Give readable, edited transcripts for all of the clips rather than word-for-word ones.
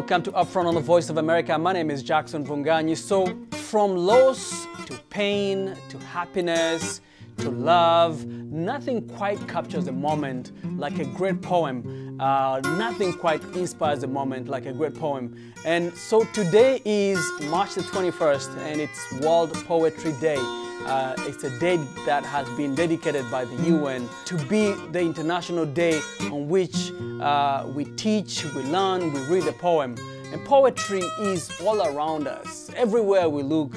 Welcome to Upfront on the Voice of America. My name is Jackson Vunganyi. So from loss to pain to happiness to love, nothing quite captures a moment like a great poem. Nothing quite inspires a moment like a great poem. And so today is March the 21st and it's World Poetry Day. It's a day that has been dedicated by the UN to be the international day on which we teach, we learn, we read a poem. And poetry is all around us, everywhere we look,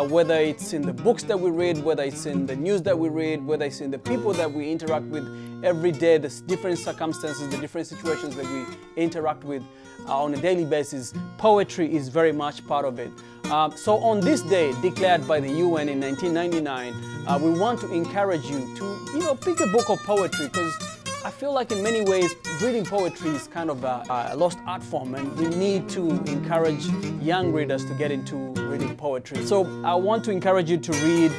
whether it's in the books that we read, whether it's in the news that we read, whether it's in the people that we interact with every day, the different circumstances, the different situations that we interact with on a daily basis. Poetry is very much part of it. So on this day, declared by the UN in 1999, we want to encourage you to, pick a book of poetry, because I feel like in many ways, reading poetry is kind of a lost art form, and we need to encourage young readers to get into reading poetry. So I want to encourage you to read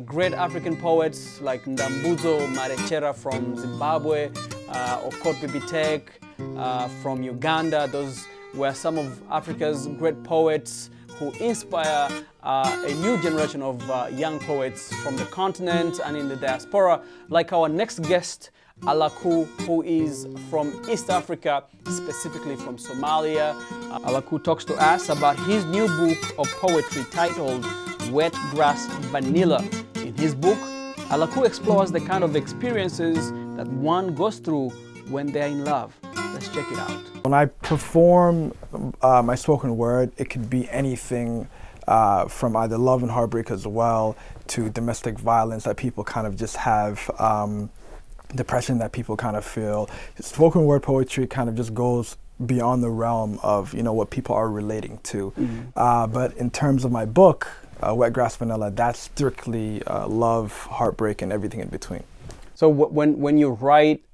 great African poets like Ndambuzo Marechera from Zimbabwe, Okot Bibitek from Uganda. Those were some of Africa's great poets who inspire a new generation of young poets from the continent and in the diaspora, like our next guest, Alakkuu, who is from East Africa, specifically from Somalia. Alakkuu talks to us about his new book of poetry titled Wet Grass Vanilla. In his book, Alakkuu explores the kind of experiences that one goes through when they're in love. Let's check it out. When I perform my spoken word, it could be anything from either love and heartbreak as well to domestic violence that people kind of just have, depression that people kind of feel. Spoken word poetry kind of just goes beyond the realm of what people are relating to. But in terms of my book, Wet Grass Vanilla, that's strictly love, heartbreak, and everything in between. So when you write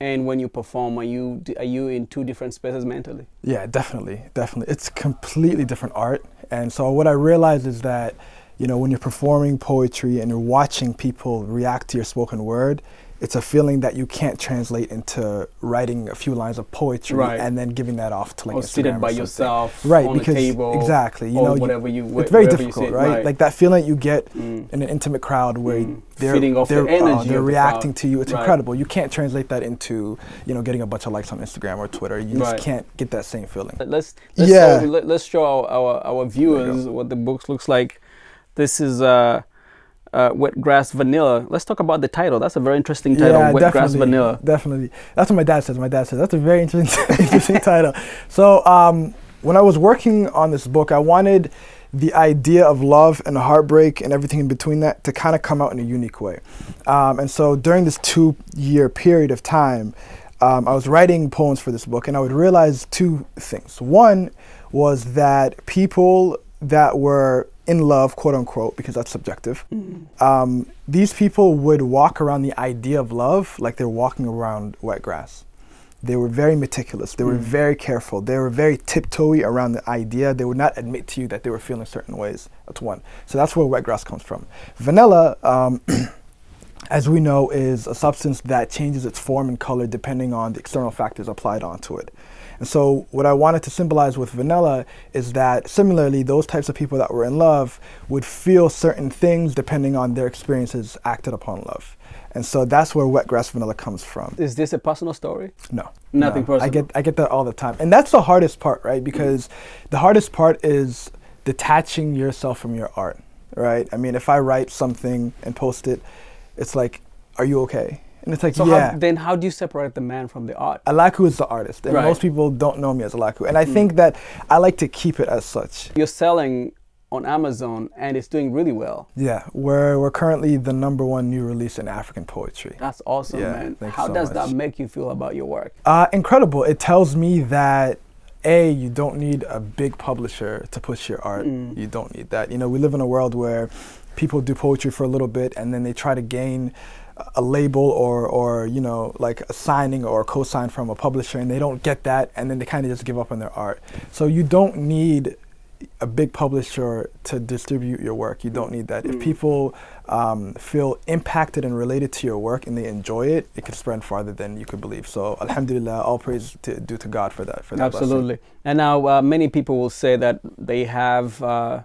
and when you perform, are you in two different spaces mentally? Yeah, definitely. It's completely different art. And so what I realized is that, when you're performing poetry and you're watching people react to your spoken word, it's a feeling that you can't translate into writing a few lines of poetry and then giving that off to like Instagram seated by yourself on a table. Exactly. Or whatever it's very difficult, right? Like that feeling you get in an intimate crowd where they're reacting to you. It's incredible. You can't translate that into getting a bunch of likes on Instagram or Twitter. You just can't get that same feeling. Let's show our viewers what the book looks like. This is Wet Grass Vanilla. Let's talk about the title. That's a very interesting title, Wet Grass Vanilla. Definitely. That's what my dad says. That's a very interesting title. So when I was working on this book, I wanted the idea of love and heartbreak and everything in between that to kind of come out in a unique way. And so during this 2-year period of time, I was writing poems for this book, and I would realize two things. One was that people that were in love, quote unquote, because that's subjective, these people would walk around the idea of love like they're walking around wet grass. They were very meticulous. They were very careful. They were very tiptoey around the idea. They would not admit to you that they were feeling certain ways. That's one. So that's where wet grass comes from. Vanilla, as we know, is a substance that changes its form and color depending on the external factors applied onto it. And so what I wanted to symbolize with vanilla is that similarly, those types of people that were in love would feel certain things depending on their experiences acted upon love. And so that's where Wet Grass Vanilla comes from. Is this a personal story? No. Nothing personal? I get that all the time. And that's the hardest part, right? Because the hardest part is detaching yourself from your art, right? I mean, if I write something and post it, it's like, are you okay? And it's like, so then how do you separate the man from the art? Alakkuu is the artist, and most people don't know me as Alakkuu. And I think that I like to keep it as such. You're selling on Amazon, and it's doing really well. Yeah, we're currently the #1 new release in African poetry. That's awesome, man. How does that make you feel about your work? Incredible. It tells me that you don't need a big publisher to push your art. You don't need that. We live in a world where people do poetry for a little bit, and then they try to gain a label or like a signing or a co-sign from a publisher, and they don't get that, and then they kind of just give up on their art. So you don't need a big publisher to distribute your work. You don't need that. If people feel impacted and related to your work and they enjoy it, it can spread farther than you could believe. So alhamdulillah, all praise due to God for that. Absolutely. Blessing. And now many people will say that they have,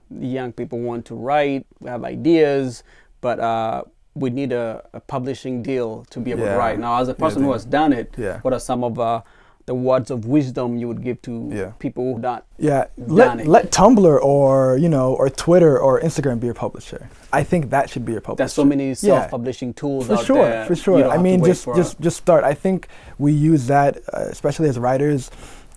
young people want to write, have ideas, but we need a publishing deal to be able to write. Now, as a person who has done it, what are some of the words of wisdom you would give to people who not let Tumblr or or Twitter or Instagram be your publisher. I think that should be your publisher. There's so many self-publishing tools out there. For sure. I mean, just start. I think we use that, especially as writers,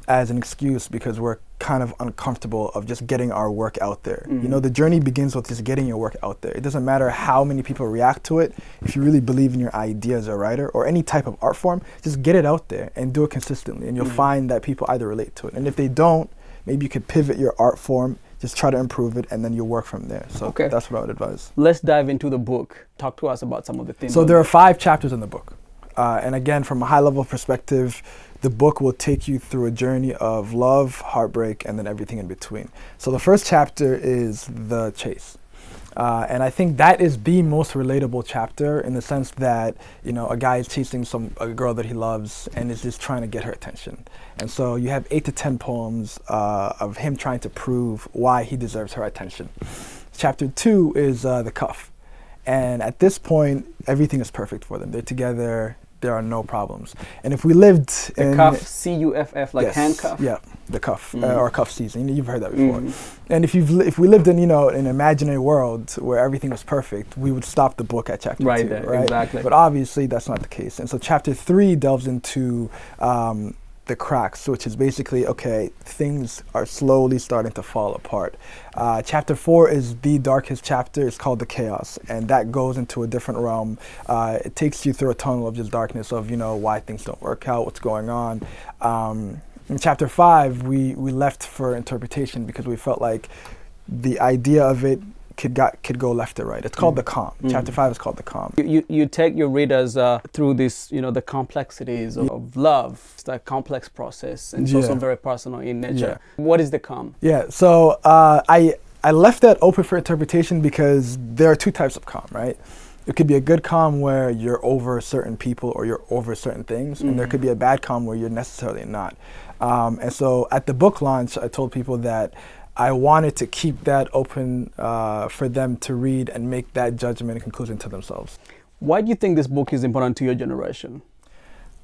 as an excuse because we're kind of uncomfortable of just getting our work out there. The journey begins with just getting your work out there. It doesn't matter how many people react to it. If you really believe in your idea as a writer or any type of art form, just get it out there and do it consistently, and you'll find that people either relate to it. And if they don't, maybe you could pivot your art form, just try to improve it, and then you'll work from there. So that's what I would advise. Let's dive into the book. Talk to us about some of the things. So there are 5 chapters in the book. And again, from a high-level perspective, the book will take you through a journey of love, heartbreak, and then everything in between. So the first chapter is the chase. And I think that is the most relatable chapter in the sense that, a guy is chasing a girl that he loves and is just trying to get her attention. And so you have 8 to 10 poems of him trying to prove why he deserves her attention. Chapter 2 is the cuff. And at this point, everything is perfect for them. They're together. There are no problems. And if we lived in... The cuff, C-U-F-F, like handcuff? Yeah, the cuff, or cuff season. You've heard that before. And if we lived in, an imaginary world where everything was perfect, we would stop the book at chapter 2. Right there, exactly. But obviously, that's not the case. And so chapter 3 delves into the cracks, which is basically, things are slowly starting to fall apart. Chapter 4 is the darkest chapter. It's called the chaos, and that goes into a different realm. It takes you through a tunnel of just darkness of, why things don't work out, what's going on. In chapter 5, we left for interpretation because we felt like the idea of it could go left or right. It's called the calm. Chapter 5 is called the calm. You take your readers through this, the complexities of love. It's a complex process, and it's also very personal in nature. What is the calm? So I left that open for interpretation because there are 2 types of calm, right? It could be a good calm where you're over certain people or you're over certain things, and there could be a bad calm where you're necessarily not. And so at the book launch, I told people that I wanted to keep that open for them to read and make that judgment and conclusion to themselves. Why do you think this book is important to your generation?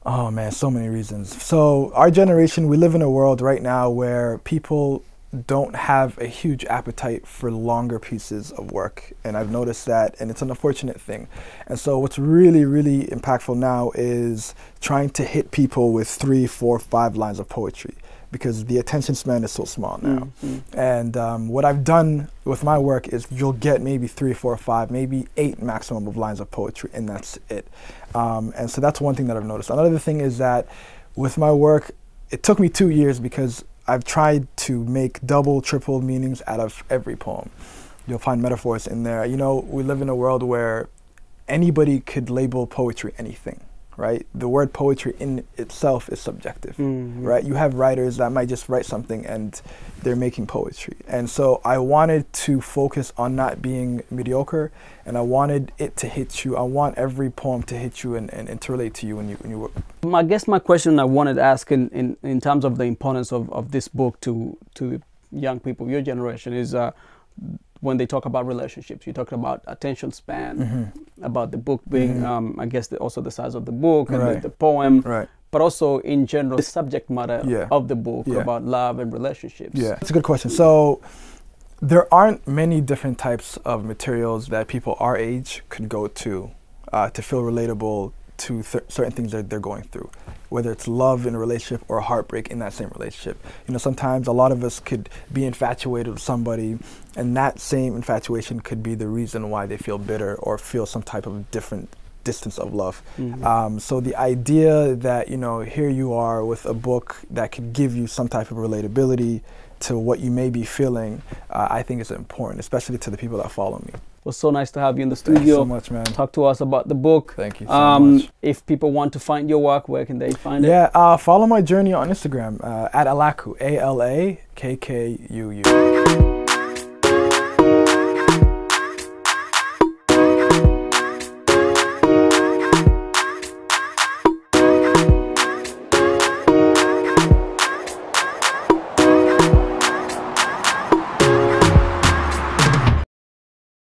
Oh man, so many reasons. So our generation, we live in a world right now where people don't have a huge appetite for longer pieces of work. And I've noticed that, and it's an unfortunate thing. And so what's really, really impactful now is trying to hit people with 3, 4, 5 lines of poetry, because the attention span is so small now. And what I've done with my work is you'll get maybe 3, 4, 5, maybe 8 maximum of lines of poetry, and that's it. And so that's one thing that I've noticed. Another thing is that with my work, it took me 2 years because I've tried to make double, triple meanings out of every poem. You'll find metaphors in there. We live in a world where anybody could label poetry anything. Right? The word poetry in itself is subjective, right? You have writers that might just write something and they're making poetry. And so I wanted to focus on not being mediocre, and I wanted it to hit you. I want every poem to hit you and to relate to you when you work. I guess my question I wanted to ask in terms of the importance of this book to young people, your generation, is when they talk about relationships, you talk about attention span, about the book being, I guess, also the size of the book and the poem, but also in general, the subject matter of the book about love and relationships. That's a good question. So there aren't many different types of materials that people our age could go to feel relatable to certain things that they're going through, whether it's love in a relationship or heartbreak in that same relationship. Sometimes a lot of us could be infatuated with somebody, and that same infatuation could be the reason why they feel bitter or feel some type of different distance of love. So the idea that, here you are with a book that could give you some type of relatability, to what you may be feeling, I think is important, especially to the people that follow me. It was so nice to have you in the studio. Thank you so much, man. Talk to us about the book. Thank you so much. If people want to find your work, where can they find it? Yeah, follow my journey on Instagram at Alakkuu, ALAKKUU.